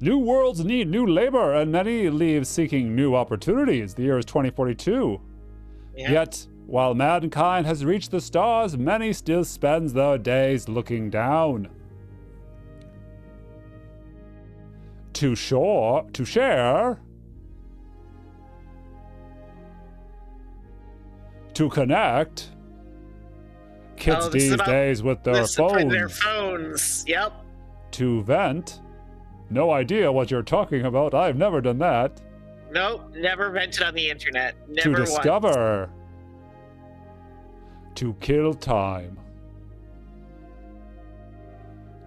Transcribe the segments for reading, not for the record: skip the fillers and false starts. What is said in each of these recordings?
New worlds need new labor, and many leave seeking new opportunities. The year is 2042. Yeah. Yet, while mankind has reached the stars, many still spends their days looking down. To share, to connect. Kids these days with their phones. Yep. To vent. No idea what you're talking about. I've never done that. Nope, never vented on the internet. Never to discover. Once. To kill time.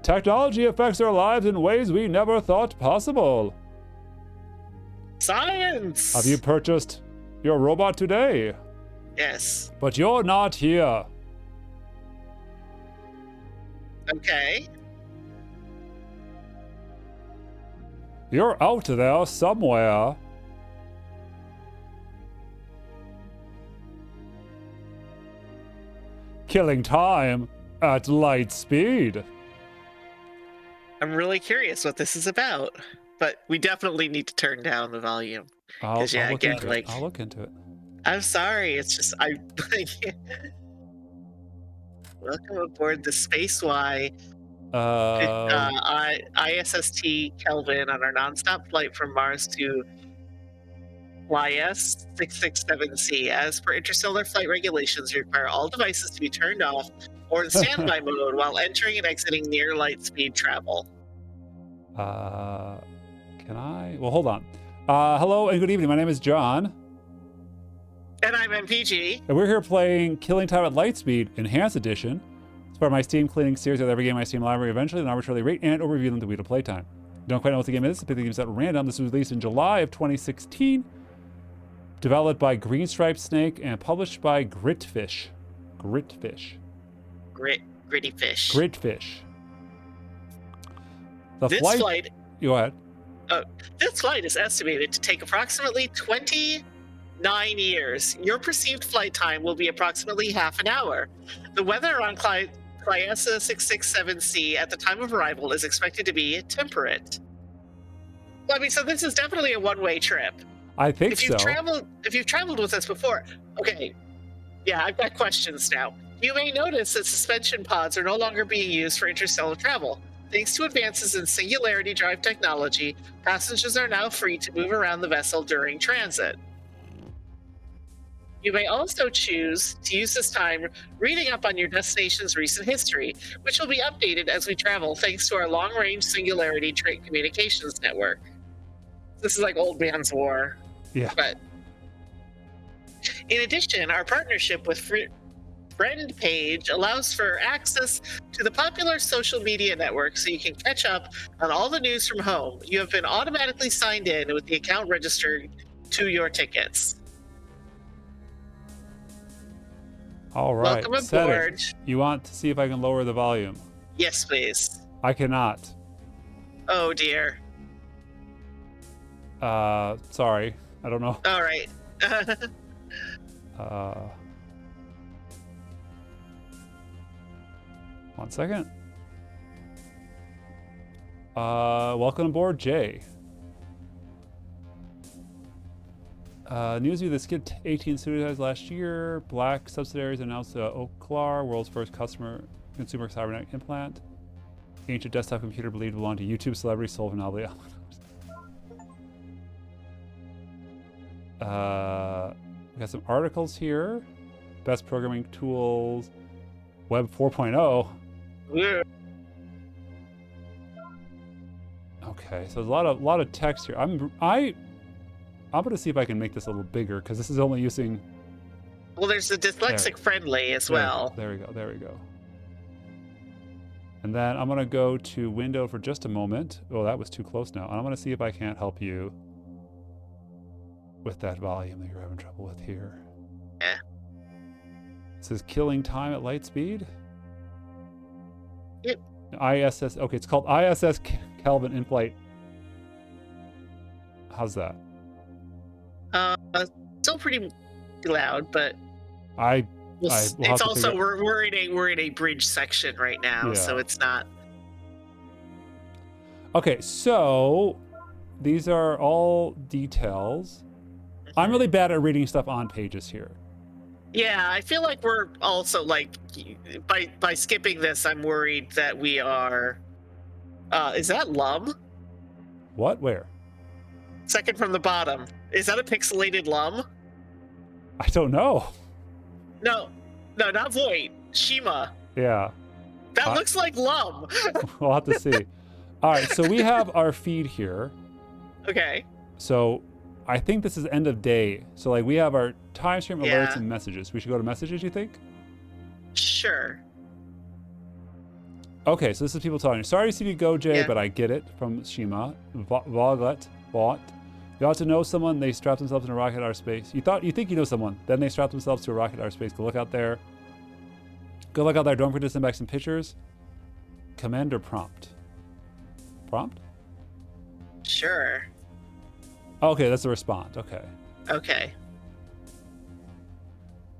Technology affects our lives in ways we never thought possible. Science! Have you purchased your robot today? Yes. But you're not here. Okay. You're out there somewhere. Killing time at light speed. I'm really curious what this is about, but we definitely need to turn down the volume. I'll look into it. I'm sorry, it's just welcome aboard the Space Y ISST Kelvin on our nonstop flight from Mars to YS 667C. As per interstellar flight regulations, we require all devices to be turned off or in standby mode while entering and exiting near light speed travel. Can I? Well, hold on. Hello and good evening. My name is John. And I'm MPG. And we're here playing Killing Time at Lightspeed Enhanced Edition. It's part of my Steam cleaning series with every game in my Steam library eventually and arbitrarily rate and or review them to Wii to Playtime. Don't quite know what the game is. Pick the games at random. This was released in July of 2016. Developed by Green Stripe Snake and published by Gritfish. Gritty fish. Gritfish. This flight. Go ahead. This flight is estimated to take approximately 29 years. Your perceived flight time will be approximately half an hour. The weather on Clyessa 667C at the time of arrival is expected to be temperate. Well, I mean, so this is definitely a one-way trip. I think if you've traveled with us before, okay, yeah, I've got questions now. You may notice that suspension pods are no longer being used for interstellar travel. Thanks to advances in singularity drive technology, passengers are now free to move around the vessel during transit. You may also choose to use this time reading up on your destination's recent history, which will be updated as we travel thanks to our long-range singularity communications network. This is like old man's war. Yeah. But in addition, our partnership with Friend Page allows for access to the popular social media network so you can catch up on all the news from home. You have been automatically signed in with the account registered to your tickets. All right. Welcome aboard. You want to see if I can lower the volume? Yes, please. I cannot. Oh, dear. Sorry. I don't know. All right. 1 second. Welcome aboard, Jay. News view: the Skid 18 studios last year. Black subsidiaries announced Oklar, world's first consumer cybernetic implant. Ancient desktop computer believed to belong to YouTube celebrity sold for Nobly. We got some articles here. Best programming tools. Web 4.0. Yeah. Okay, so there's a lot of text here. I'm gonna see if I can make this a little bigger because this is only using. Well, there's the dyslexic friendly as well. There we go. And then I'm gonna go to window for just a moment. Oh, that was too close now. And I'm gonna see if I can't help you with that volume that you're having trouble with here. Yeah. This is Killing Time at Lightspeed. Yep. ISS. Okay, it's called ISS Kelvin in flight. How's that? Still pretty loud, but it's also we're in a bridge section right now, Yeah. so it's not. Okay, so these are all details. I'm really bad at reading stuff on pages here. Yeah, I feel like we're also like by skipping this, I'm worried that we are. Is that Lum? What? Where? Second from the bottom. Is that a pixelated Lum? I don't know. No, not Void. Shima. Yeah. That looks like Lum. We'll have to see. All right, so we have our feed here. Okay. So I think this is end of day. So like we have our time stream alerts Yeah. and messages. We should go to messages, you think? Sure. Okay, so this is people talking. Sorry to see you go, Jay, Yeah. but I get it from Shima. Voglet, bought. You ought to know someone. They strap themselves in a rocket outer space. You think you know someone. Then they strap themselves to a rocket outer space. Go look out there. Go look out there. Don't forget to send back some pictures. Command or prompt? Prompt? Sure. Okay, that's a respond. Okay. Okay.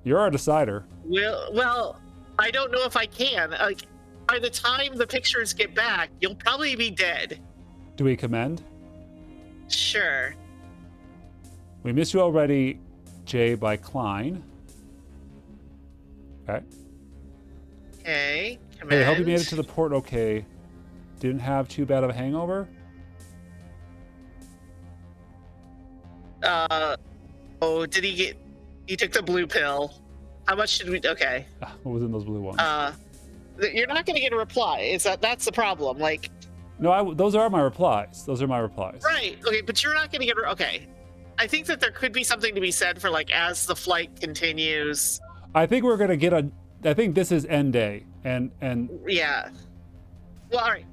You're our decider. Well, I don't know if I can. Like, by the time the pictures get back, you'll probably be dead. Do we commend? Sure. We miss you already, Jay by Klein. Okay. Okay. Hey, hope you Commend. made it to the port okay. Didn't have too bad of a hangover? Did he took the blue pill? How much did we, okay. What was in those blue ones? You're not going to get a reply. That's the problem. Like, No, those are my replies. Those are my replies. right. Okay. But you're not going to get, okay. I think that there could be something to be said for like, as the flight continues. I think we're gonna get I think this is end day, and Yeah. Well, all right.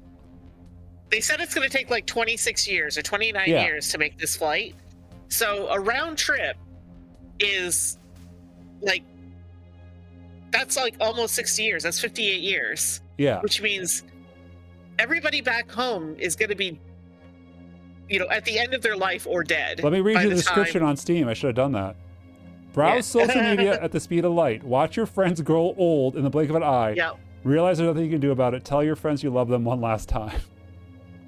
They said it's going to take like 26 years or 29 Yeah. years to make this flight. So a round trip is like, that's like almost 60 years. That's 58 years, yeah. which means everybody back home is going to be, at the end of their life or dead. Let me read by you the the description time- on Steam. I should have done that. Browse Yeah. social media at the speed of light. Watch your friends grow old in the blink of an eye. Yeah. Realize there's nothing you can do about it. Tell your friends you love them one last time.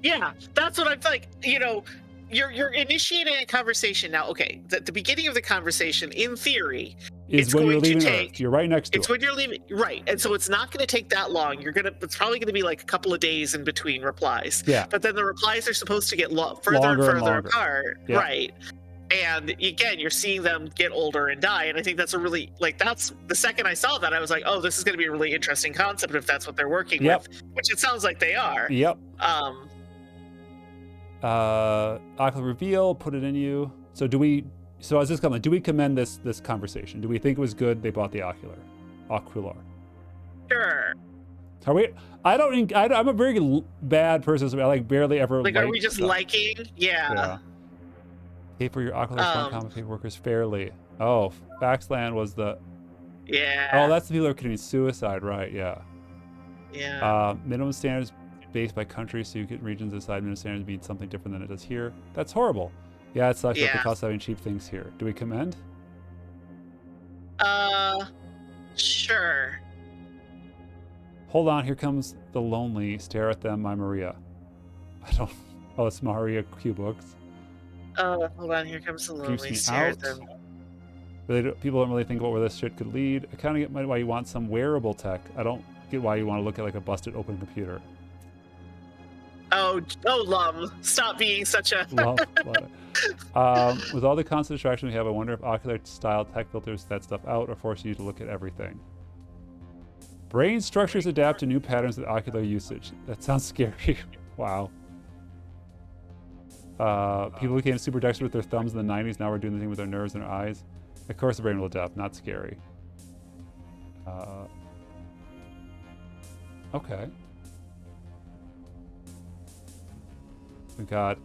Yeah, that's what I'm like. You're initiating a conversation now. Okay, the beginning of the conversation, in theory, Is It's when you're going to leaving take- Earth. You're right next to it's it. when you're leaving, right? And so it's not going to take that long. It's probably going to be like a couple of days in between replies. Yeah. But then the replies are supposed to get further Longer and and further longer. apart, Yeah. right? And again, you're seeing them get older and die. And I think that's a really, that's the second I saw that, I was like, oh, this is going to be a really interesting concept if that's what they're working Yep. with, which it sounds like they are. Yep. Um, Ocular reveal, put it in you. So as this comes, do we commend this conversation? Do we think it was good they bought the ocular? sure. Are we? I'm a very bad person. So I like barely ever. Like, are like we just stuff. liking? Yeah. Pay for your ocular front comic paper workers fairly. Oh, Faxland was the. Yeah. Oh, that's the people who are committing suicide, right? Yeah. Yeah. Minimum standards based by country, so you get regions decide minimum standards mean something different than it does here. That's horrible. Yeah, it sucks. At the Yeah. cost of having cheap things here. Do we commend? Sure. Hold on, here comes the lonely. Stare at them, my Maria. I don't. Oh, it's Maria Q books. Hold on. Here comes the lonely. Creeps me Stare at out. them. People don't really think about where this shit could lead. I kind of get why you want some wearable tech. I don't get why you want to look at like a busted open computer. Oh, Lum, stop being such a. Love it. With all the constant distractions we have, I wonder if ocular style tech filters that stuff out or force you to look at everything. Brain structures adapt to new patterns with ocular usage. That sounds scary. Wow. People became super dexterous with their thumbs in the 90s. Now we're doing the thing with our nerves and our eyes. Of course the brain will adapt. Not scary. Okay. We got...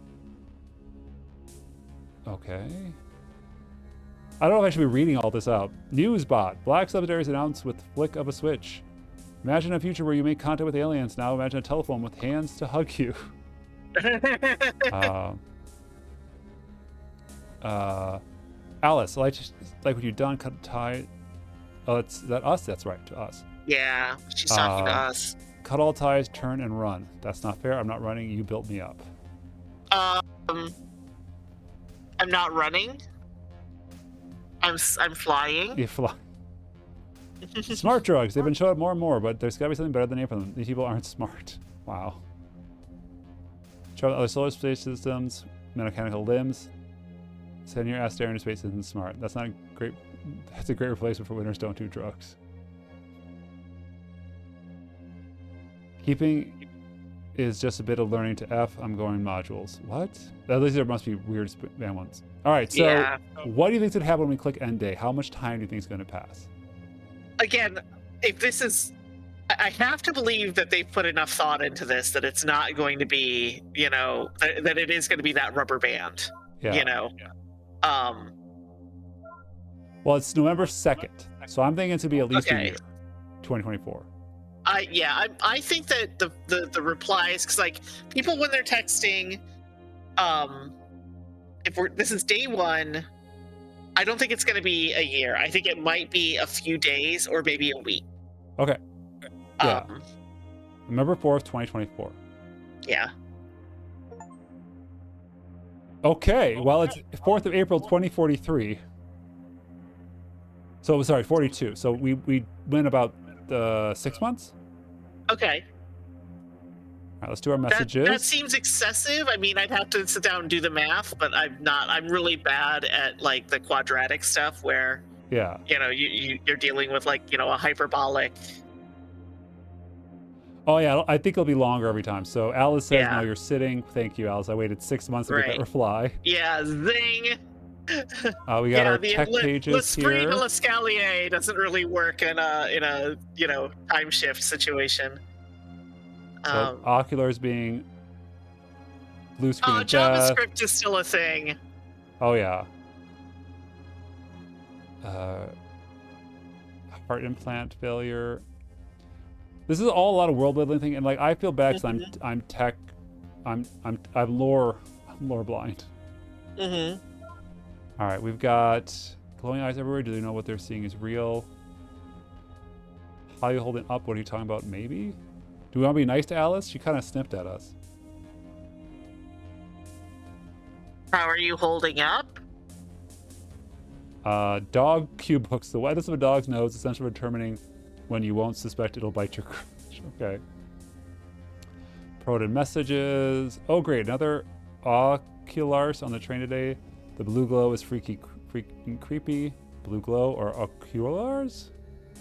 Okay. I don't know if I should be reading all this out. Newsbot. Black subsidiaries announced with flick of a switch. Imagine a future where you make contact with aliens. Now imagine a telephone with hands to hug you. Alice, like what you've done, cut tie. Oh, is that us? That's right, to us. Yeah, she's talking to us. Cut all ties, turn and run. That's not fair. I'm not running. You built me up. I'm not running. I'm flying. You fly. Smart drugs. They've been showing up more and more, but there's got to be something better than the name for them. These people aren't smart. Wow. Travel other solar space systems, mechanical limbs. Send your ass staring into space isn't smart. That's not a great. That's a great replacement for winners don't do drugs. Keeping is just a bit of learning to F. I'm going modules. What? At least there must be weird bad ones. All right. So, Yeah. what do you think's gonna happen when we click end day? How much time do you think is gonna pass? Again, if this is, I have to believe that they've put enough thought into this that it's not going to be, that it is going to be that rubber band. Yeah. Yeah. Well, it's November 2nd, so I'm thinking it's gonna be at least a Okay. year, 2024. I think that the replies, because like people when they're texting, this is day one, I don't think it's going to be a year. I think it might be a few days or maybe a week. Okay. Yeah. Um, November 4th, 2024. yeah. Okay. Well, it's 4th of April, 2043. So sorry, 42. So we went about 6 months. Okay. All right, let's do our messages. That seems excessive. I mean, I'd have to sit down and do the math, but I'm really bad at like the quadratic stuff where, Yeah. you're dealing with like, a hyperbolic. Oh yeah, I think it'll be longer every time. So Alice says, Yeah. "No, you're sitting." Thank you, Alice. I waited 6 months to get that Right. reply. Yeah, zing. We got our tech pages L'Esprit here. de l'Escalier doesn't really work in a time shift situation. So Oculars being blue screen of death. JavaScript is still a thing. Oh yeah. Heart implant failure. This is all a lot of world building thing, and like I feel bad because I'm tech, I'm lore blind. Mm-hmm. All right, we've got glowing eyes everywhere. Do they know what they're seeing is real? How are you holding up? What are you talking about? Maybe. Do we want to be nice to Alice? She kind of sniffed at us. How are you holding up? Dog cube hooks the whitest of a dog's nose, essential for determining when you won't suspect it'll bite your crotch. Okay. Proton messages. Oh, great. Another oculars on the train today. The blue glow is freaking creepy. Blue glow or oculars?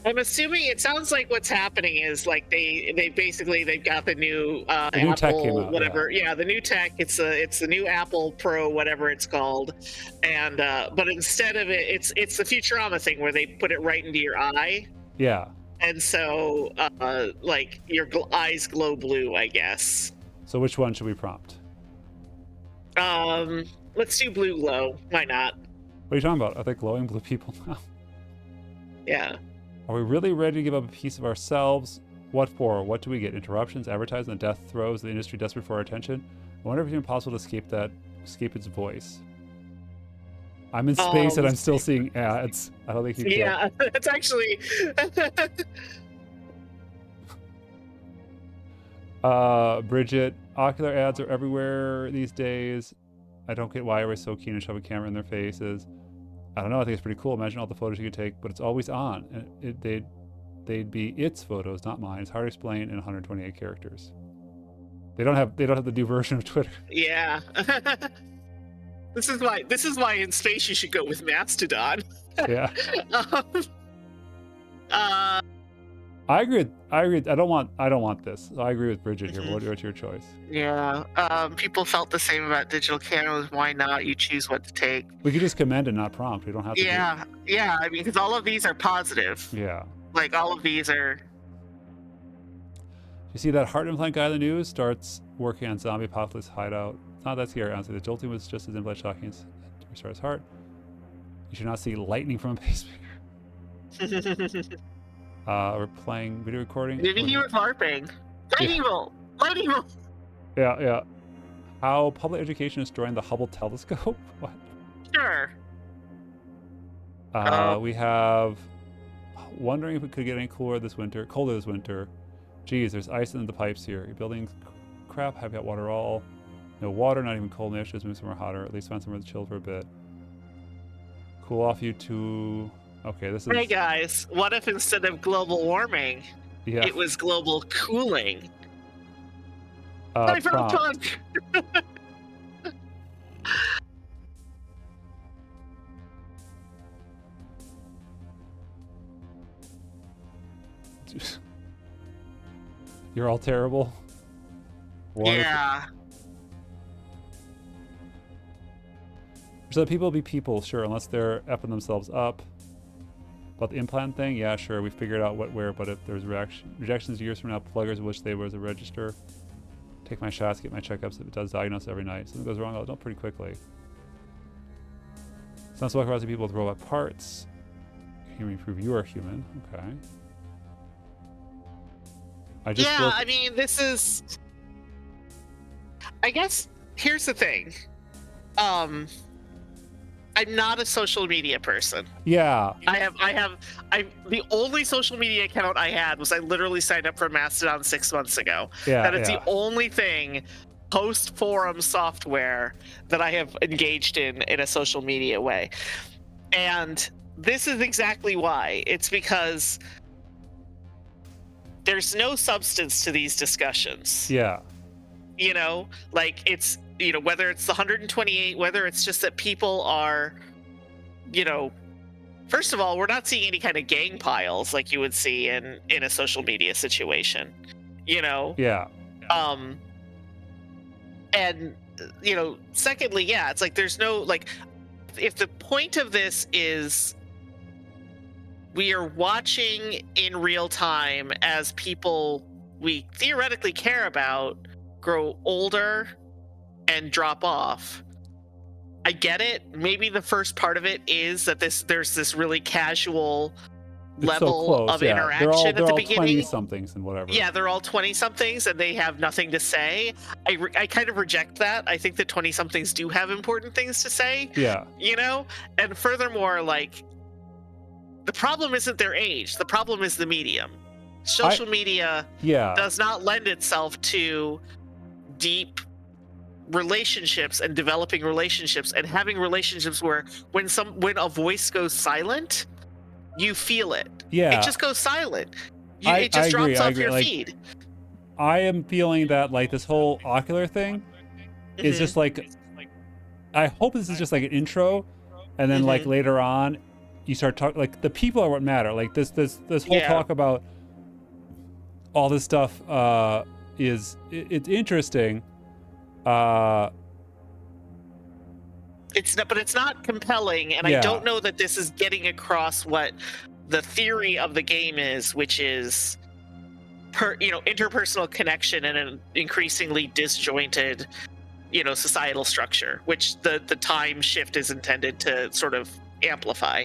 I'm assuming it sounds like what's happening is like they've got the new The new Apple tech came out, whatever. Yeah, the new tech. It's the new Apple Pro whatever it's called, and but instead of it's the Futurama thing where they put it right into your eye. Yeah. And so like your eyes glow blue, I guess. So which one should we prompt? Let's do blue glow. Why not? What are you talking about? Are they glowing blue people now? Yeah. Are we really ready to give up a piece of ourselves? What for? What do we get? Interruptions, advertising, death throes, the industry desperate for our attention? I wonder if it's even possible to escape its voice. I'm in space and I'm still seeing ads. I don't think you can. Yeah, that's actually. Bridget, ocular ads are everywhere these days. I don't get why everybody's so keen to shove a camera in their faces. I don't know. I think it's pretty cool. Imagine all the photos you could take, but it's always on. And they'd be its photos, not mine. It's hard to explain in 128 characters. They don't have the new version of Twitter. Yeah. This is why in space you should go with Mastodon. Yeah. I agree. I don't want this. So I agree with Bridget here. What's your choice? Yeah. People felt the same about digital cameras. Why not? You choose what to take. We could just commend and not prompt. We don't have to. Yeah. Yeah. I mean, because all of these are positive. Yeah. Like all of these are. You see that heart implant guy in the news starts working on zombie apocalypse hideout. It's not that scary, honestly. The jolting was just as implant shocking as to restart his heart. You should not see lightning from a pacemaker. We're playing video recording. Maybe he was LARPing. Light evil! Light evil! Yeah. How public education is destroying the Hubble telescope? What? Sure. We have wondering if it could get any colder this winter. Geez, there's ice in the pipes here. You're building crap, have got water all. No water, not even cold niches. Move somewhere hotter. At least find somewhere to chill for a bit. Cool off you to... Okay, this is... Hey guys, what if instead of global warming, Yeah. it was global cooling? Prompt. You're all terrible. Yeah. So people be people, sure, unless they're effing themselves up. About the implant thing, yeah, sure, we figured out what where, but if there's rejections years from now, pluggers wish they was a register. Take my shots, get my checkups if it does diagnose every night. Something goes wrong, I'll know pretty quickly. Sounds like to people with robot parts. Can we prove you are human? Okay. I mean, this is... I guess, here's the thing. I'm not a social media person. Yeah. The only social media account I had was I literally signed up for Mastodon 6 months ago. Yeah. That is the only thing post-forum software that I have engaged in a social media way. And this is exactly why. It's because there's no substance to these discussions. Yeah. You know, like it's, you know, whether it's the 128, whether it's just that people are, you know, first of all, we're not seeing any kind of gang piles like you would see in a social media situation, you know? Yeah. And, you know, secondly, yeah, it's like there's no, like, if the point of this is we are watching in real time as people we theoretically care about grow older and drop off. I get it. Maybe the first part of it is that there's this really casual level of interaction at the beginning. 20-somethings and whatever. Yeah, they're all 20-somethings and they have nothing to say. I kind of reject that. I think that 20-somethings do have important things to say. Yeah. You know? And furthermore, like, the problem isn't their age. The problem is the medium. Social media does not lend itself to deep relationships and developing relationships and having relationships where when a voice goes silent, you feel it. Yeah. It just goes silent. It just drops off your feed. I am feeling that like this whole ocular thing is just like, I hope this is just like an intro, and then like later on you start talking, like the people are what matter. Like this whole talk about all this stuff it's interesting. It's not compelling, and I don't know that this is getting across what the theory of the game is, which is interpersonal connection in an increasingly disjointed, societal structure, which the time shift is intended to sort of amplify.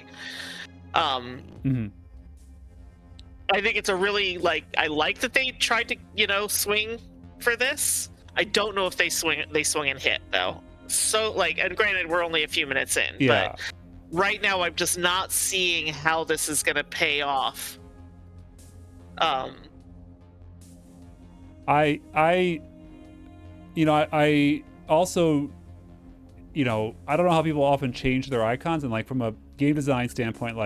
I think it's a really I like that they tried to swing for this. I don't know if they swung and hit though. So and granted we're only a few minutes in, but right now I'm just not seeing how this is going to pay off. I also, I don't know how people often change their icons, and from a game design standpoint,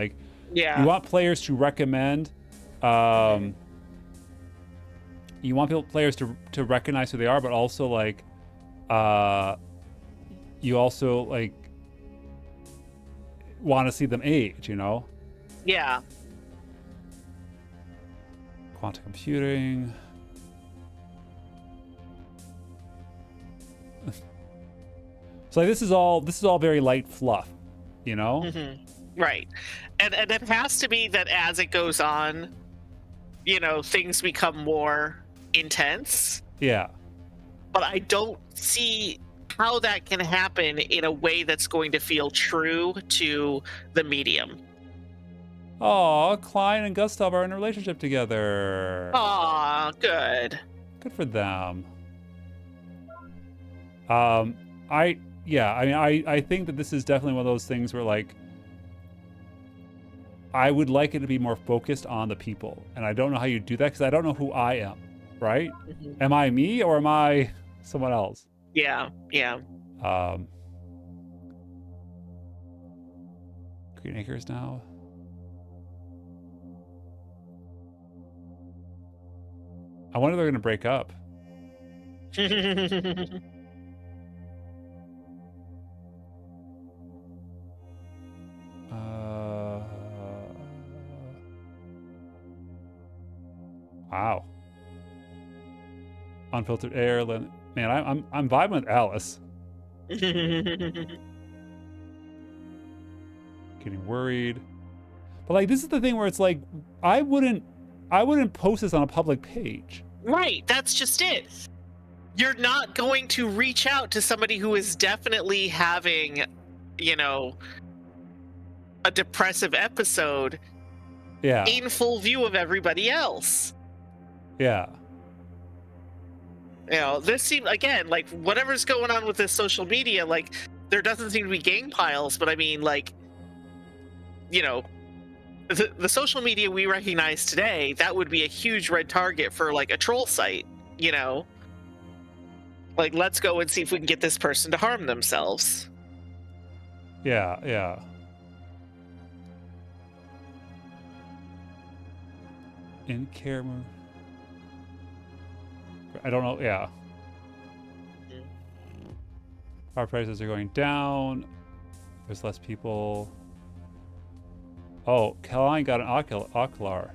you want players to recommend, you want players to recognize who they are, but also you also want to see them age, Yeah. Quantum computing. So this is all very light fluff, Right. And it has to be that as it goes on, things become more intense. Yeah. But I don't see how that can happen in a way that's going to feel true to the medium. Oh, Klein and Gustav are in a relationship together. Aw, good. Good for them. I think that this is definitely one of those things where I would like it to be more focused on the people, and I don't know how you do that because I don't know who I am, right? Am I me or am I someone else? Yeah. Green Acres now. I wonder if they're going to break up. Wow. Unfiltered air. Man, I'm vibing with Alice. Getting worried. But like, this is the thing where it's like, I wouldn't post this on a public page. Right. That's just it. You're not going to reach out to somebody who is definitely having, you know, a depressive episode. Yeah. In full view of everybody else. Yeah. You know, this seemed, again, like, whatever's going on with this social media, like, there doesn't seem to be gang piles, but I mean, like, you know, the social media we recognize today, that would be a huge red target for, like, a troll site, you know? Like, let's go and see if we can get this person to harm themselves. Yeah. In camera. I don't know. Yeah. Our prices are going down. There's less people. Oh, Caroline got an ocular.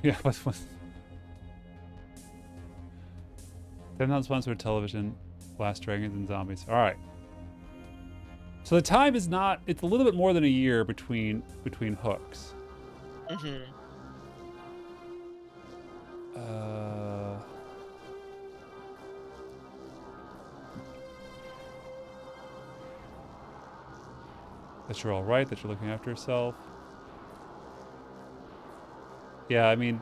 Yeah, what's 10,000 sponsored television, Last Dragons and Zombies. All right. So the time is not. It's a little bit more than a year between hooks. That you're all right. That you're looking after yourself. Yeah, I mean,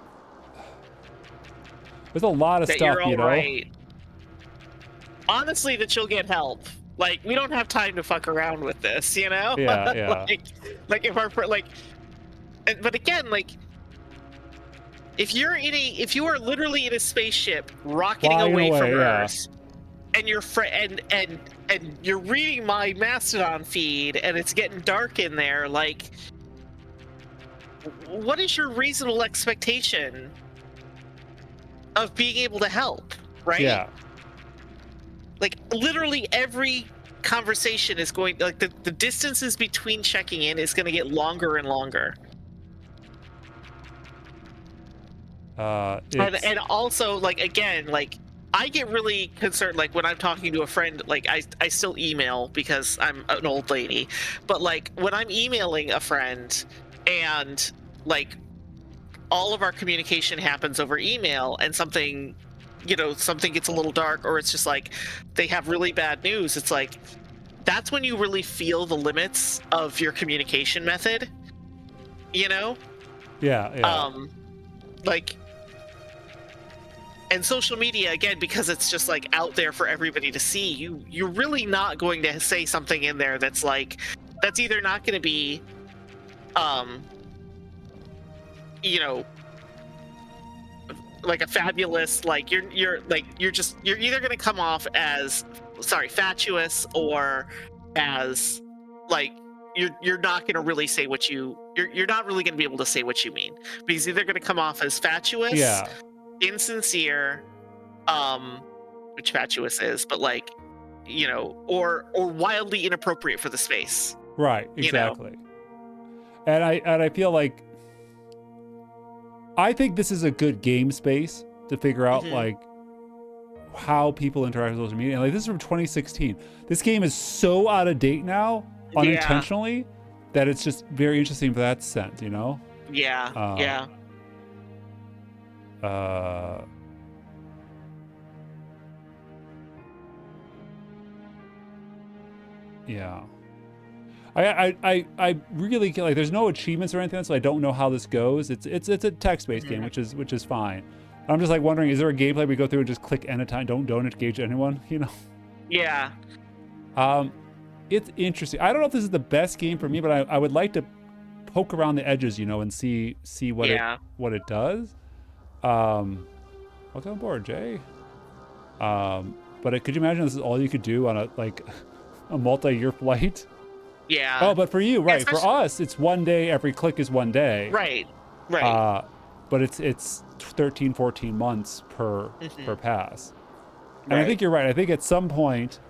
there's a lot of that stuff, you're all you know. Right. Honestly, that you'll get help. Like, we don't have time to fuck around with this, you know? Yeah. like if our but again, like, if you are literally in a spaceship rocketing away from Earth, and you're and you're reading my Mastodon feed, and it's getting dark in there, like, what is your reasonable expectation of being able to help, right? Yeah. Like, literally every conversation is going, like, the distances between checking in is going to get longer and longer. And also, like, again, like, I get really concerned, like, when I'm talking to a friend, like, I still email because I'm an old lady, but, like, when I'm emailing a friend and, like, all of our communication happens over email, and something gets a little dark, or it's just like they have really bad news, it's like, that's when you really feel the limits of your communication method, you know? Yeah. Like, and social media, again, because it's just, like, out there for everybody to see, you're really not going to say something in there that's like, that's either not going to be you know, like a fabulous, like, you're either going to come off as, fatuous, or as, like, you're not going to really say what you're not really going to be able to say what you mean, because you're either going to come off as fatuous, insincere, which fatuous is, but, like, you know, or wildly inappropriate for the space. Right, exactly. You know? And I feel like, I think this is a good game space to figure out like how people interact with social media. And, like, this is from 2016. This game is so out of date now, unintentionally, that it's just very interesting for that sense, you know? Yeah. Yeah. I really can't, like, there's no achievements or anything, so I don't know how this goes. It's a text-based game, which is fine. I'm just, like, wondering, is there a gameplay we go through and just click end of time, don't engage anyone, you know? Yeah. It's interesting. I don't know if this is the best game for me, but I would like to poke around the edges, you know, and see what it does. Welcome aboard, Jay. But could you imagine this is all you could do on a multi-year flight? Yeah. Oh, but for you, right? For especially- us, it's 1 day. Every click is 1 day. Right. But it's 13, 14 months per pass. And I think you're right. I think at some point,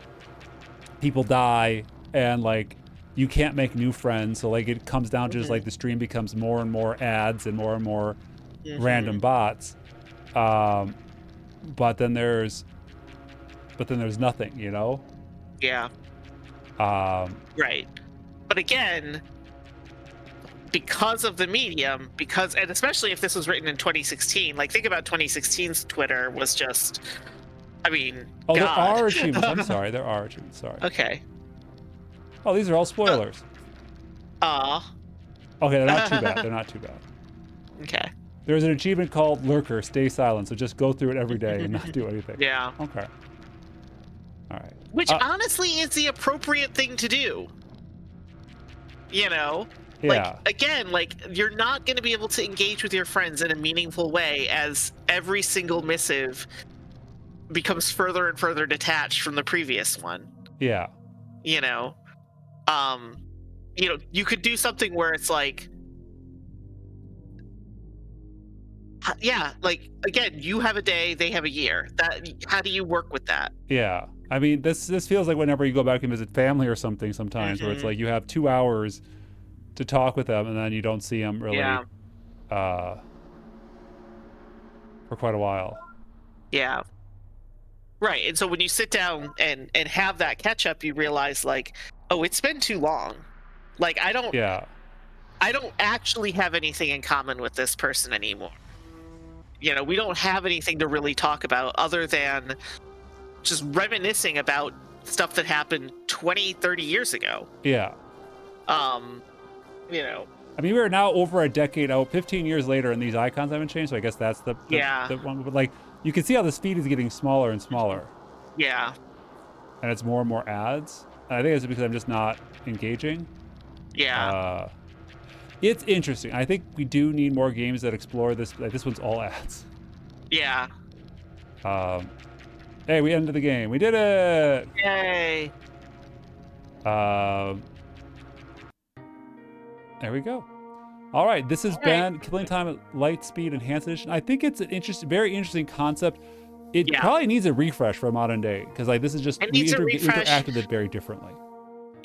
people die and like you can't make new friends. So like it comes down to just like the stream becomes more and more ads and more random bots. But then there's nothing, you know? Yeah. Right. But again, because of the medium, and especially if this was written in 2016, like think about 2016's Twitter was just, I mean, oh, God. there are achievements. I'm sorry, there are achievements. Sorry. Okay. Oh, these are all spoilers. Okay, they're not too bad. They're not too bad. Okay. There's an achievement called Lurker, Stay Silent. So just go through it every day and not do anything. Yeah. Okay. All right. Which honestly is the appropriate thing to do. You know? Yeah. Like, again, like, you're not going to be able to engage with your friends in a meaningful way as every single missive becomes further and further detached from the previous one. Yeah. You know? You could do something where it's like, yeah, like, again, you have a day, they have a year. How do you work with that? Yeah. I mean, this feels like whenever you go back and visit family or something sometimes, where it's like you have 2 hours to talk with them and then you don't see them really for quite a while. Yeah. Right. And so when you sit down and have that catch up, you realize like, oh, it's been too long. Like I don't actually have anything in common with this person anymore. You know, we don't have anything to really talk about other than just reminiscing about stuff that happened 20, 30 years ago. Yeah. You know. I mean, we're now over a decade out, 15 years later, and these icons haven't changed, so I guess that's the one. But like, you can see how this feed is getting smaller and smaller. Yeah. And it's more and more ads. And I think it's because I'm just not engaging. Yeah. It's interesting. I think we do need more games that explore this. Like, this one's all ads. Yeah. Hey, we ended the game. We did it! Yay! There we go. All right, this has been Killing Time at Lightspeed Enhanced Edition. I think it's an very interesting concept. It probably needs a refresh for modern day because like this is just we interacted with it very differently.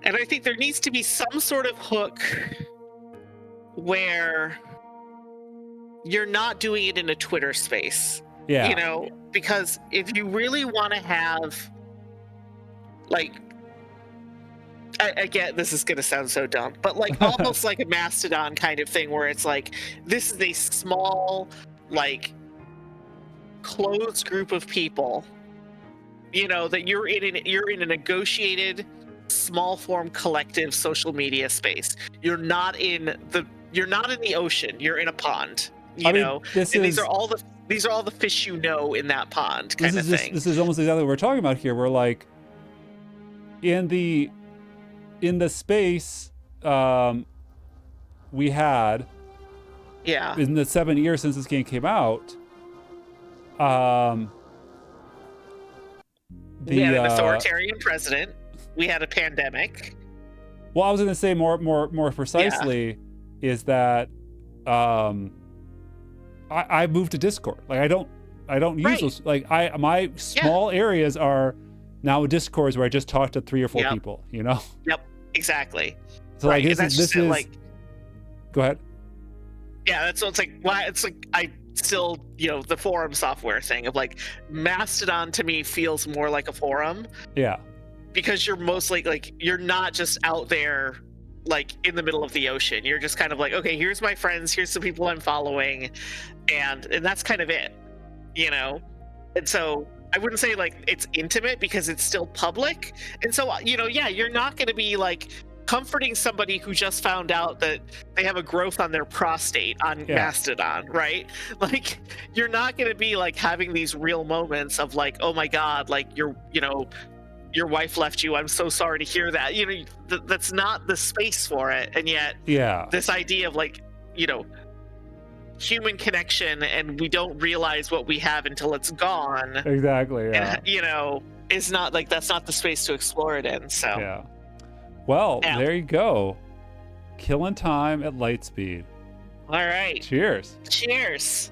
And I think there needs to be some sort of hook where you're not doing it in a Twitter space. Yeah. You know, because if you really want to have like again, this is going to sound so dumb, but like almost like a Mastodon kind of thing where it's like, this is a small, like closed group of people, you know, that you're in a negotiated small form collective social media space. You're not in the ocean, you're in a pond, you know, these are all the fish you know in that pond kind of thing. This is almost exactly what we're talking about here. We're like in the space we had in the 7 years since this game came out, we had an authoritarian president, we had a pandemic. Well, I was going to say more precisely is that I moved to Discord. Like I don't use those. Like my small areas are now Discords where I just talk to 3 or 4 people, you know? Yep, exactly. So like this is like, go ahead. Yeah, that's what it's like. Why it's like I still, you know, the forum software thing of like Mastodon to me feels more like a forum. Yeah. Because you're mostly like you're not just out there like in the middle of the ocean. You're just kind of like, okay, here's my friends, here's the people I'm following, and that's kind of it, you know? And so I wouldn't say like it's intimate because it's still public. And so, you know, yeah, you're not going to be like comforting somebody who just found out that they have a growth on their prostate on Mastodon, right? Like you're not going to be like having these real moments of like, oh my God, like your wife left you. I'm so sorry to hear that. You know, that's not the space for it. And yet this idea of like, you know, human connection, and we don't realize what we have until it's gone. Exactly. Yeah. And is not like that's not the space to explore it in. So Yeah. Well, Yeah. there you go. Killing time at Lightspeed. all right, Cheers. cheers.